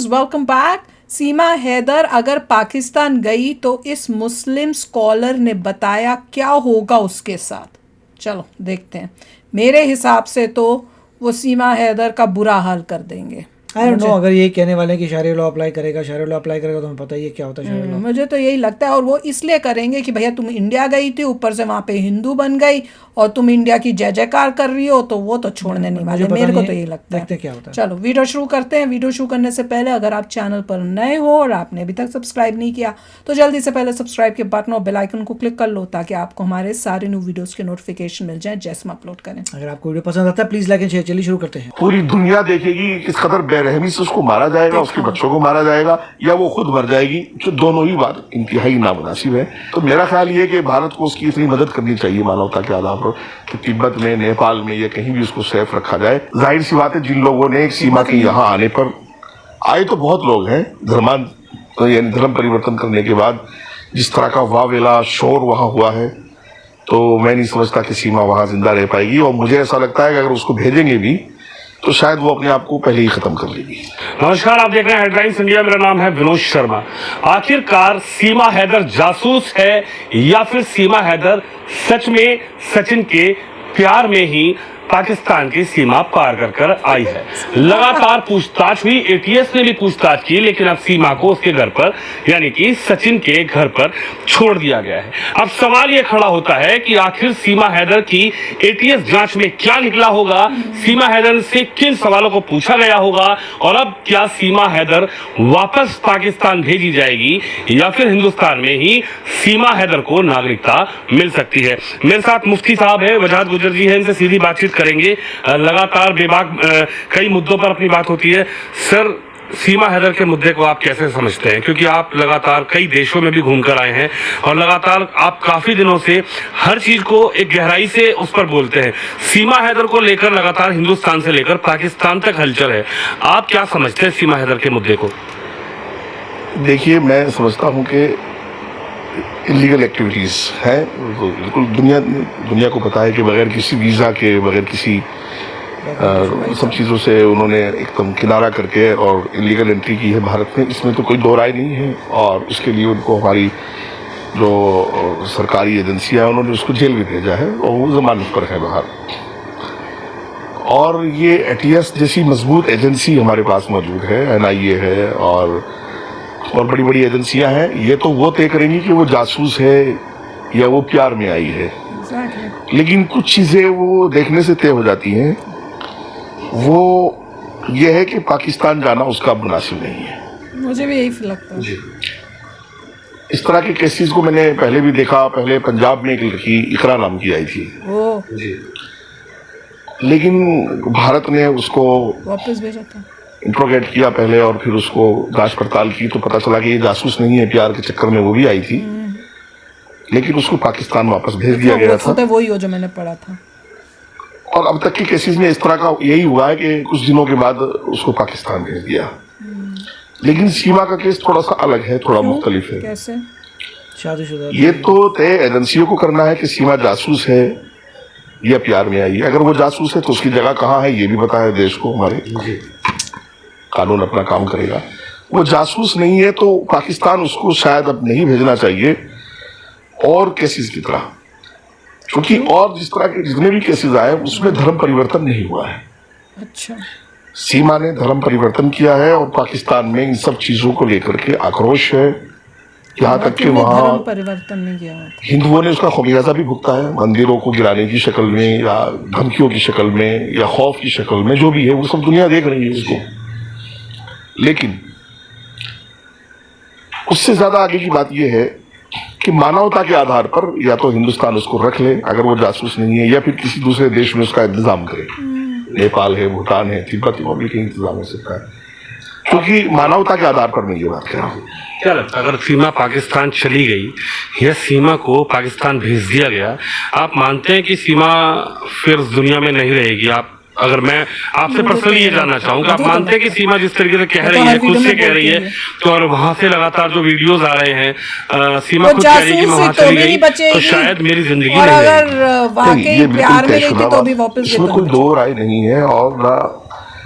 Viewers, welcome back. Seema Haider अगर पाकिस्तान गई तो इस मुस्लिम स्कॉलर ने बताया क्या होगा उसके साथ। चलो देखते हैं। मेरे हिसाब से तो वो सीमा हैदर का बुरा हाल कर देंगे। आई डोंट नो, अगर ये कहने वाले हैं कि शरिया लॉ अप्लाई करेगा तो हमें पता ही है क्या होता है शरिया लॉ। मुझे तो यही लगता है, और वो इसलिए करेंगे कि भैया तुम इंडिया गई थी, ऊपर से वहाँ पे हिंदू बन गई और तुम इंडिया की जय जयकार कर रही हो, तो वो तो छोड़ने नहीं वाले। मेरे को तो यही लगता है। देखते क्या होता है। चलो वीडियो शुरू करते हैं। वीडियो शुरू करने से पहले अगर आप चैनल पर नए हो और आपने अभी तक सब्सक्राइब नहीं किया तो जल्दी से पहले सब्सक्राइब के बटन और बेल आइकन को क्लिक कर लो ताकि आपको हमारे सारे न्यू वीडियोस के नोटिफिकेशन मिल जाए जैसे हम अपलोड करें। अगर आपको वीडियो पसंद आता है प्लीज लाइक एंड शेयर। चलिए शुरू करते हैं। पूरी दुनिया देखेगी किस कदर बेरहमी से उसको मारा जाएगा, उसके बच्चों को मारा जाएगा या वो खुद मर जाएगी, तो दोनों ही बात इंतहाई नामुनासिब है। तो मेरा ख्याल ये कि भारत को उसकी इतनी मदद करनी चाहिए मानवता के आधार पर कि तिब्बत में, नेपाल में या कहीं भी उसको सेफ रखा जाए। जाहिर सी बात है, जिन लोगों ने एक सीमा के यहाँ आने पर आए तो बहुत लोग हैं, यानी धर्म परिवर्तन करने के बाद जिस तरह का वावेला शोर वहां हुआ है, तो मैं नहीं समझता कि सीमा वहां जिंदा रह पाएगी। और मुझे ऐसा लगता है कि अगर उसको भेजेंगे भी तो शायद वो अपने आप को पहले ही खत्म कर लेगी। नमस्कार, आप देख रहे हैं हेडलाइंस इंडिया। मेरा नाम है विनोद शर्मा। आखिरकार सीमा हैदर जासूस है या फिर सीमा हैदर सच में सचिन के प्यार में ही पाकिस्तान की सीमा पार कर आई है। लगातार पूछताछ हुई, एटीएस ने भी पूछताछ की, लेकिन अब सीमा को उसके घर पर यानी कि सचिन के घर पर छोड़ दिया गया है। अब सवाल यह खड़ा होता है कि आखिर सीमा हैदर की एटीएस जांच में क्या निकला होगा, सीमा हैदर से किन सवालों को पूछा गया होगा और अब क्या सीमा हैदर वापस पाकिस्तान भेजी जाएगी या फिर हिंदुस्तान में ही सीमा हैदर को नागरिकता मिल सकती है। मेरे साथ मुफ्ती साहब है, वजाहत गुजर जी है, इनसे सीधी बातचीत करेंगे। लगातार बेबाक कई मुद्दों पर अपनी बात होती है। सर, सीमा हैदर के मुद्दे को आप कैसे समझते हैं, क्योंकि आप लगातार कई देशों में भी घूमकर आए हैं और लगातार आप काफी दिनों से हर चीज को एक गहराई से उस पर बोलते हैं। सीमा हैदर को लेकर लगातार हिंदुस्तान से लेकर पाकिस्तान तक हलचल है। आप क्या समझते हैं सीमा हैदर के मुद्दे को? देखिए, मैं समझता हूं कि इलीगल एक्टिविटीज है, तो बिल्कुल दुनिया को पता है कि बगैर किसी वीजा के, बगैर किसी सब चीज़ों से उन्होंने एकदम किनारा करके और इलीगल एंट्री की है भारत में। इसमें तो कोई दो राय नहीं है और उसके लिए उनको हमारी जो सरकारी एजेंसियां हैं उन्होंने उसको जेल भी भेजा है और वो जमानत पर है बाहर। और ये एटीएस जैसी मजबूत एजेंसी हमारे पास मौजूद है, एनआईए है और बड़ी बड़ी एजेंसियां हैं। ये तो वो तय करेंगी कि वो जासूस है या वो प्यार में आई है। लेकिन कुछ चीजें वो देखने से तय हो जाती हैं। वो ये है कि पाकिस्तान जाना उसका मुनासिब नहीं है। मुझे भी यही लगता है। इस तरह के केसेस को मैंने पहले भी देखा। पहले पंजाब में एक लड़की इकरा नाम की आई थी, लेकिन भारत ने उसको वापस भेजा था, इंट्रोगेट किया पहले और फिर उसको जांच पड़ताल की तो पता चला कि ये जासूस नहीं है, प्यार के चक्कर में वो भी आई थी, लेकिन उसको पाकिस्तान वापस भेज दिया गया था। वही हो जो मैंने पढ़ा था। और अब तक के केसेस में इस तरह का यही हुआ है कि कुछ दिनों के बाद उसको पाकिस्तान भेज दिया। लेकिन सीमा का केस थोड़ा सा अलग है, थोड़ा मुख्तलिफ है। कैसे? शादीशुदा ये तो तय एजेंसियों को करना है कि सीमा जासूस है या प्यार में आई है। अगर वो जासूस है तो उसकी जगह कहाँ है ये भी पता है देश को, हमारे कानून अपना काम करेगा। वो जासूस नहीं है तो पाकिस्तान उसको शायद अब नहीं भेजना चाहिए और केसेस की तरह, क्योंकि और जिस तरह के जितने भी केसेस आए उसमें धर्म परिवर्तन नहीं हुआ है। अच्छा, सीमा ने धर्म परिवर्तन किया है और पाकिस्तान में इन सब चीजों को लेकर के आक्रोश है। यहाँ तक कि वहाँ परिवर्तन नहीं किया हिंदुओं ने उसका खमियाजा भी भुगता है, मंदिरों को गिराने की शक्ल में या धमकियों की शक्ल में या खौफ की शक्ल में, जो भी है वो सब दुनिया देख रही है उसको। लेकिन उससे ज्यादा आगे की बात यह है कि मानवता के आधार पर या तो हिंदुस्तान उसको रख ले अगर वो जासूस नहीं है, या फिर किसी दूसरे देश में उसका इंतजाम करे। नेपाल है, भूटान है, तिब्बत में भी इंतजाम हो सकता है, क्योंकि मानवता के आधार पर मैं ये बात कर रहा हूँ। क्या लगता है, अगर सीमा पाकिस्तान चली गई या सीमा को पाकिस्तान भेज दिया गया, आप मानते हैं कि सीमा फिर दुनिया में नहीं रहेगी? आप अगर मैं आपसे पर्सनली ये जानना चाहूंगा, आप मानते हैं कि सीमा जिस तरीके से कह रही है, खुद से कह रही है, तो और वहां से लगातार जो वीडियोस आ रहे हैं, सीमा खुद कह रही है कि मैं वहां चली गई तो शायद मेरी जिंदगी नहीं रहेगी। वाकई प्यार में गई थी तो भी वापस इसमें कोई दो राय नहीं है। और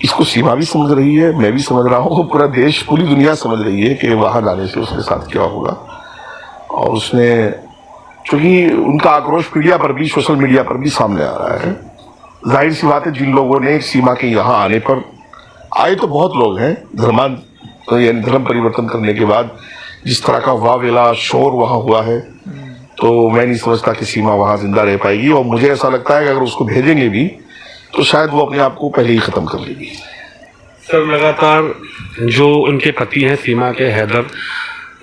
इसको सीमा भी समझ रही है, मैं भी समझ रहा हूँ, पूरा देश, पूरी दुनिया समझ रही है कि वहां जाने से उसके साथ क्या होगा। और उसने, क्योंकि उनका आक्रोश मीडिया पर भी, सोशल मीडिया पर भी सामने आ रहा है। जाहिर सी बात है, जिन लोगों ने सीमा के यहाँ आने पर, आए तो बहुत लोग हैं, यानी धर्म परिवर्तन करने के बाद जिस तरह का वावेला शोर वहां हुआ है, तो मैं नहीं समझता कि सीमा वहां जिंदा रह पाएगी। और मुझे ऐसा लगता है कि अगर उसको भेजेंगे भी तो शायद वो अपने आप को पहले ही खत्म कर लेगी। सर, लगातार जो उनके पति हैं सीमा के, हैदर,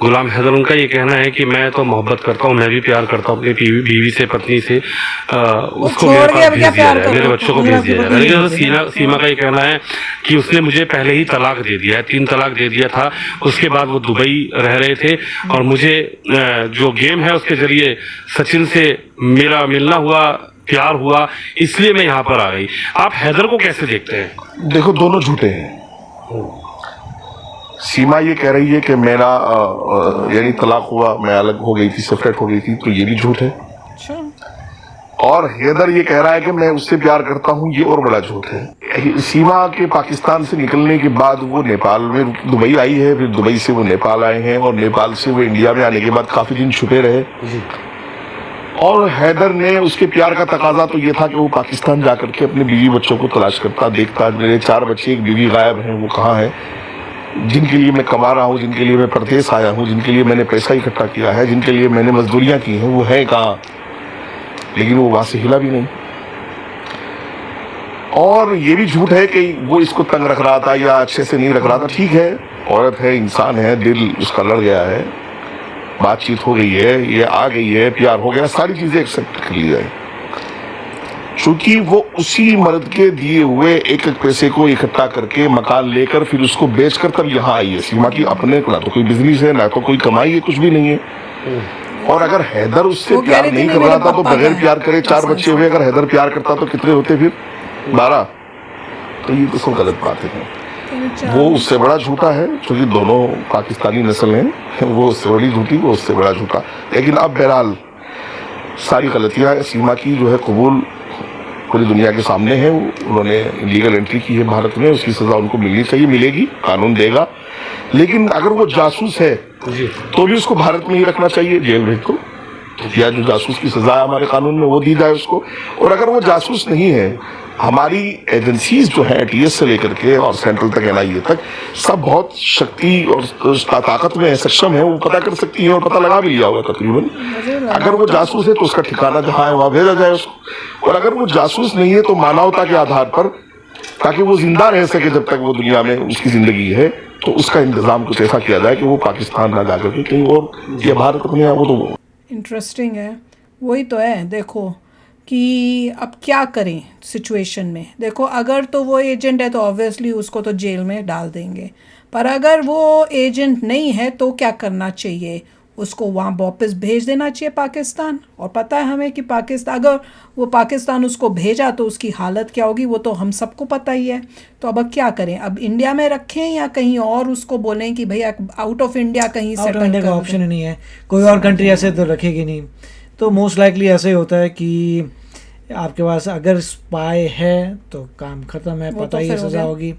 गुलाम हैदर, उनका ये कहना है कि मैं तो मोहब्बत करता हूँ, मैं भी प्यार करता हूँ अपनी बीवी से, पत्नी से, उसको मेरे पास भेज दिया जाए, मेरे बच्चों को भेज दिया जाए। लेकिन सीमा का ये कहना है कि उसने मुझे पहले ही तलाक दे दिया है, 3 तलाक दे दिया था। उसके बाद वो दुबई रह रहे थे और मुझे जो गेम है उसके जरिए सचिन से मेरा मिलना हुआ, प्यार हुआ, इसलिए मैं यहाँ पर आ गई। आप हैदर को कैसे देखते हैं? देखो, दोनों झूठे हैं। सीमा ये कह रही है कि मेरा यानी तलाक हुआ, मैं अलग हो गई थी, सेपरेट हो गई थी, तो ये भी झूठ है। और हैदर ये कह रहा है कि मैं उससे प्यार करता हूँ, ये और बड़ा झूठ है। सीमा के पाकिस्तान से निकलने के बाद वो नेपाल में, दुबई आई है, फिर दुबई से वो नेपाल आए हैं, और नेपाल से वो इंडिया में आने के बाद काफी दिन छुपे रहे। और हैदर ने, उसके प्यार का तकाजा तो ये था कि वो पाकिस्तान जाकर के अपने बीवी बच्चों को तलाश करता, देखता, मेरे 4 बच्चे, एक बीवी गायब हैं, वो कहाँ है, जिनके लिए मैं कमा रहा हूँ, जिनके लिए मैं परदेश आया हूँ, जिनके लिए मैंने पैसा इकट्ठा किया है, जिनके लिए मैंने मजदूरियां की हैं, वो है कहाँ। लेकिन वो वहां से हिला भी नहीं। और ये भी झूठ है कि वो इसको तंग रख रहा था या अच्छे से नहीं रख रहा था। ठीक है, औरत है, इंसान है, दिल उसका लड़ गया है, बातचीत हो गई है, ये आ गई है, प्यार हो गया, सारी चीजें एक्सेप्ट कर ली जाए। चूंकि वो उसी मर्द के दिए हुए एक एक पैसे को इकट्ठा करके मकान लेकर फिर उसको बेचकर तब यहाँ आई है। सीमा की अपने ना तो कोई बिजनेस है, ना तो कोई कमाई है, कुछ भी नहीं है। और अगर हैदर उससे प्यार नहीं कर रहा था तो बगैर प्यार करे 4 बच्चे हुए, अगर हैदर प्यार करता तो कितने होते फिर? 12। तो ये तो सब गलत बात है। वो उससे बड़ा झूठा है, क्योंकि दोनों पाकिस्तानी नस्ल हैं। वो उससे बड़ी झूठी, वो उससे बड़ा झूठा। लेकिन अब बहरहाल सारी गलतियां सीमा की जो है कबूल पूरी दुनिया के सामने है। उन्होंने लीगल एंट्री की है भारत में, उसकी सजा उनको मिलनी चाहिए, मिलेगी, कानून देगा। लेकिन अगर वो जासूस है तो भी उसको भारत में ही रखना चाहिए, जेल भेज को, या जो जासूस की सजा है हमारे कानून में वो दी जाए उसको। और अगर वो जासूस नहीं है, हमारी एजेंसीज जो है, टीएस से लेकर के और सेंट्रल तक, एनआईए तक, सब बहुत शक्ति और ताकत में है, सक्षम है, वो पता कर सकती है और पता लगा भी लिया होगा तकरीबन। अगर वो जासूस है तो उसका ठिकाना जहां है वहां भेजा जाए उसको। और अगर वो जासूस नहीं है तो मानवता के आधार पर, ताकि वो जिंदा रह सके जब तक वो दुनिया में उसकी जिंदगी है, तो उसका इंतजाम कुछ ऐसा किया जाए कि वो पाकिस्तान ना जाकर के कहीं और, या भारत अपने वो तो। इंटरेस्टिंग है, वही तो है। देखो कि अब क्या करें सिचुएशन में। देखो, अगर तो वो एजेंट है तो ऑब्वियसली उसको तो जेल में डाल देंगे, पर अगर वो एजेंट नहीं है तो क्या करना चाहिए? उसको वहाँ वापस भेज देना चाहिए पाकिस्तान। और पता है हमें कि पाकिस्तान, अगर वो पाकिस्तान उसको भेजा तो उसकी हालत क्या होगी, वो तो हम सबको पता ही है। तो अब क्या करें? अब इंडिया में रखें या कहीं और उसको बोलें कि भैया आउट ऑफ इंडिया कहीं सेटल कर दें? का ऑप्शन ही नहीं है, कोई और कंट्री ऐसे तो रखेगी नहीं। तो मोस्ट लाइकली ऐसे ही होता है कि आपके पास अगर स्पाई है तो काम ख़त्म है, पता ही सज़ा होगी।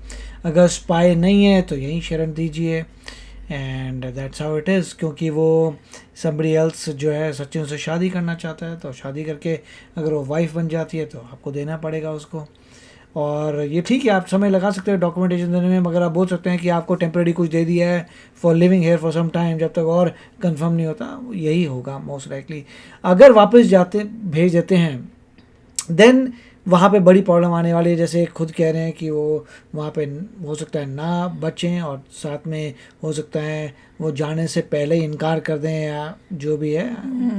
अगर स्पाई नहीं है तो यहीं शरण दीजिए, and that's how it is. क्योंकि वो समबडी एल्स जो है सचिन से शादी करना चाहता है, तो शादी करके अगर वो वाइफ बन जाती है तो आपको देना पड़ेगा उसको। और ये ठीक है, आप समय लगा सकते हैं डॉक्यूमेंटेशन देने में, मगर आप बोल सकते हैं कि आपको टेम्प्रेरी कुछ दे दिया है for living here for some time, जब तक और कंफर्म नहीं होता। यही होगा मोस्ट लाइकली। अगर वापस भेज देते हैं देन वहाँ पे बड़ी प्रॉब्लम आने वाली है। जैसे खुद कह रहे हैं कि वो वहाँ पे हो सकता है ना बचें, और साथ में हो सकता है वो जाने से पहले ही इनकार कर दें, या जो भी है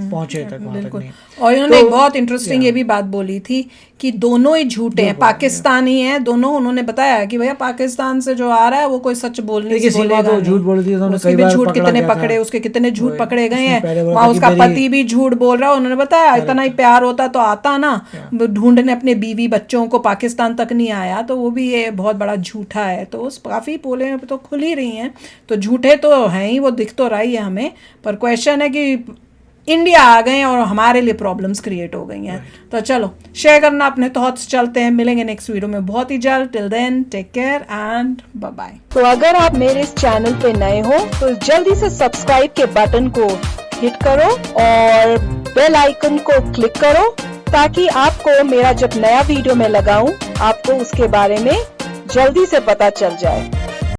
पहुँचे तक वहाँ तक नहीं। और इन्होंने एक बहुत इंटरेस्टिंग ये भी बात बोली थी कि दोनों ही झूठे हैं, पाकिस्तानी हैं दोनों। उन्होंने बताया कि भैया पाकिस्तान से जो आ रहा है वो कोई सच बोलने से बोलेगा तो झूठ बोल दी, उसके भी झूठ कितने पकड़े, उसके कितने झूठ पकड़े गए हैं। वहाँ उसका पति भी झूठ बोल रहा है। उन्होंने बताया इतना ही प्यार होता तो आता ना, ढूंढने अपने बीवी बच्चों को, पाकिस्तान तक नहीं आया। तो वो भी ये बहुत बड़ा झूठा है। तो काफ़ी पोलें तो खुल ही रही हैं। तो झूठे तो हैं ही, वो दिख तो रही है हमें। पर क्वेश्चन है कि इंडिया आ गए हैं और हमारे लिए प्रॉब्लम्स क्रिएट हो गई हैं। तो चलो शेयर करना अपने थॉट्स, चलते हैं, मिलेंगे नेक्स्ट वीडियो में बहुत ही जल्द। Till then take care and bye bye. तो अगर आप मेरे इस चैनल पे नए हो तो जल्दी से सब्सक्राइब के बटन को हिट करो और बेल आइकन को क्लिक करो ताकि आपको मेरा जब नया वीडियो मैं लगाऊं आपको उसके बारे में जल्दी से पता चल जाए।